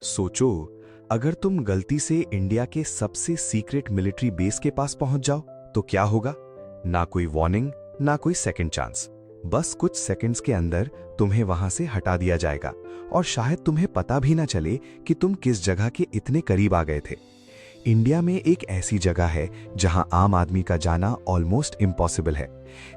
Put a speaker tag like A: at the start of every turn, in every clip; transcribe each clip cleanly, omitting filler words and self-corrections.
A: सोचो, अगर तुम गलती से इंडिया के सबसे सीक्रेट मिलिट्री बेस के पास पहुंच जाओ तो क्या होगा? ना कोई वार्निंग, ना कोई सेकंड चांस। बस कुछ सेकंड्स के अंदर तुम्हें वहां से हटा दिया जाएगा और शायद तुम्हें पता भी ना चले कि तुम किस जगह के इतने करीब आ गए थे। इंडिया में एक ऐसी जगह है जहां आम आदमी का जाना ऑलमोस्ट इम्पॉसिबल है।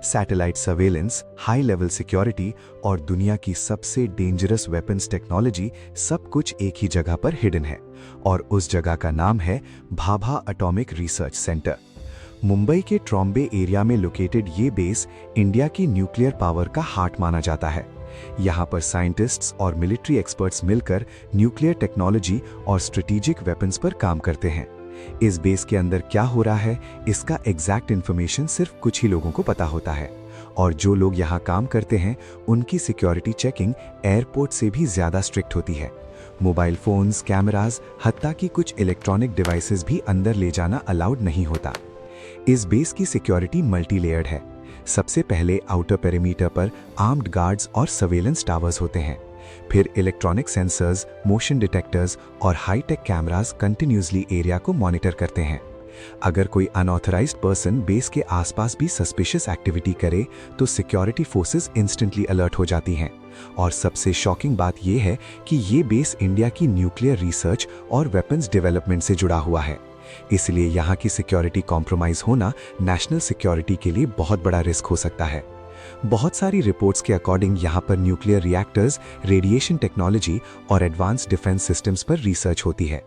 A: Satellite surveillance, high level security और दुनिया की सबसे डेंजरस वेपन्स टेक्नोलॉजी सब कुछ एक ही जगह पर हिडन है और उस जगह का नाम है Bhabha atomic research centre. Mumbai के ट्रॉम्बे एरिया में लोकेटेड ये बेस इंडिया की न्यूक्लियर पावर का हार्ट माना जाता है। यहाँ पर साइंटिस्ट्स और मिलिट्री एक्सपर्ट्स मिलकर न्यूक्लियर टेक्नोलॉजी और स्ट्रेटेजिक वेपन्स पर काम करते हैं। इस बेस के अंदर क्या हो रहा है, इसका एग्जैक्ट इन्फॉर्मेशन सिर्फ कुछ ही लोगों को पता होता है और जो लोग यहाँ काम करते हैं उनकी सिक्योरिटी चेकिंग एयरपोर्ट से भी ज्यादा स्ट्रिक्ट होती है। मोबाइल फोन्स, कैमराज, हत्ता कि कुछ इलेक्ट्रॉनिक डिवाइसेस भी अंदर ले जाना अलाउड नहीं होता। इस बेस की सिक्योरिटी मल्टी लेयर्ड है। सबसे पहले आउटर पेरीमीटर पर आर्म्ड गार्ड्स और सर्वेलेंस टावर्स होते हैं। फिर इलेक्ट्रॉनिक सेंसर्स, मोशन डिटेक्टर्स और हाईटेक कैमरास कंटिन्यूसली एरिया को मॉनिटर करते हैं। अगर कोई अनऑथराइज्ड पर्सन बेस के आसपास भी सस्पिशियस एक्टिविटी करे तो सिक्योरिटी फोर्सेस इंस्टेंटली अलर्ट हो जाती हैं। और सबसे शॉकिंग बात यह है कि ये बेस इंडिया की न्यूक्लियर रिसर्च और वेपन्स डेवलपमेंट से जुड़ा हुआ है। इसलिए यहाँ की सिक्योरिटी कॉम्प्रोमाइज होना नेशनल सिक्योरिटी के लिए बहुत बड़ा रिस्क हो सकता है। बहुत सारी रिपोर्ट्स के अकॉर्डिंग यहाँ पर न्यूक्लियर रिएक्टर्स, रेडिएशन टेक्नोलॉजी और एडवांस डिफेंस सिस्टम्स पर रिसर्च होती है।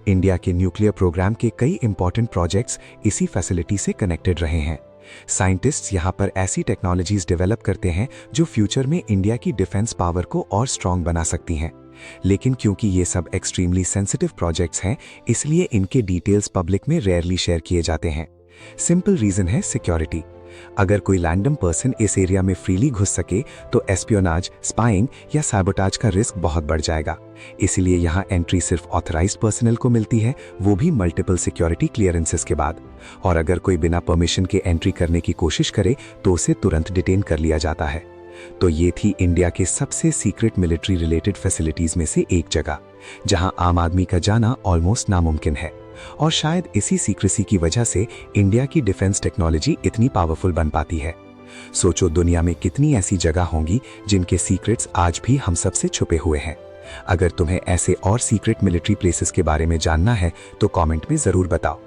A: इंडिया के न्यूक्लियर प्रोग्राम के कई इंपॉर्टेंट प्रोजेक्ट्स इसी फैसिलिटी से कनेक्टेड रहे हैं। साइंटिस्ट्स यहाँ पर ऐसी टेक्नोलॉजीज डेवलप करते हैं जो फ्यूचर में इंडिया की डिफेंस पावर को और स्ट्रॉन्ग बना सकती हैं। लेकिन क्योंकि ये सब एक्सट्रीमली सेंसिटिव प्रोजेक्ट्स हैं, इसलिए इनके डिटेल्स पब्लिक में रेयरली शेयर किए जाते हैं। सिंपल रीजन है सिक्योरिटी। अगर कोई रैंडम पर्सन इस एरिया में फ्रीली घुस सके तो एस्पियोनाज, स्पाइंग या सैबोटाज का रिस्क बहुत बढ़ जाएगा। इसलिए यहाँ एंट्री सिर्फ ऑथराइज्ड पर्सनल को मिलती है, वो भी मल्टीपल सिक्योरिटी क्लियरेंसेस के बाद। और अगर कोई बिना परमिशन के एंट्री करने की कोशिश करे तो उसे तुरंत डिटेन कर लिया जाता है। तो ये थी इंडिया के सबसे सीक्रेट मिलिट्री रिलेटेड फैसिलिटीज में से एक जगह, जहां आम आदमी का जाना ऑलमोस्ट नामुमकिन है। और शायद इसी सीक्रेसी की वजह से इंडिया की डिफेंस टेक्नोलॉजी इतनी पावरफुल बन पाती है। सोचो, दुनिया में कितनी ऐसी जगह होंगी जिनके सीक्रेट्स आज भी हम सबसे छुपे हुए हैं। अगर तुम्हें ऐसे और सीक्रेट मिलिट्री प्लेसेस के बारे में जानना है तो कमेंट में जरूर बताओ।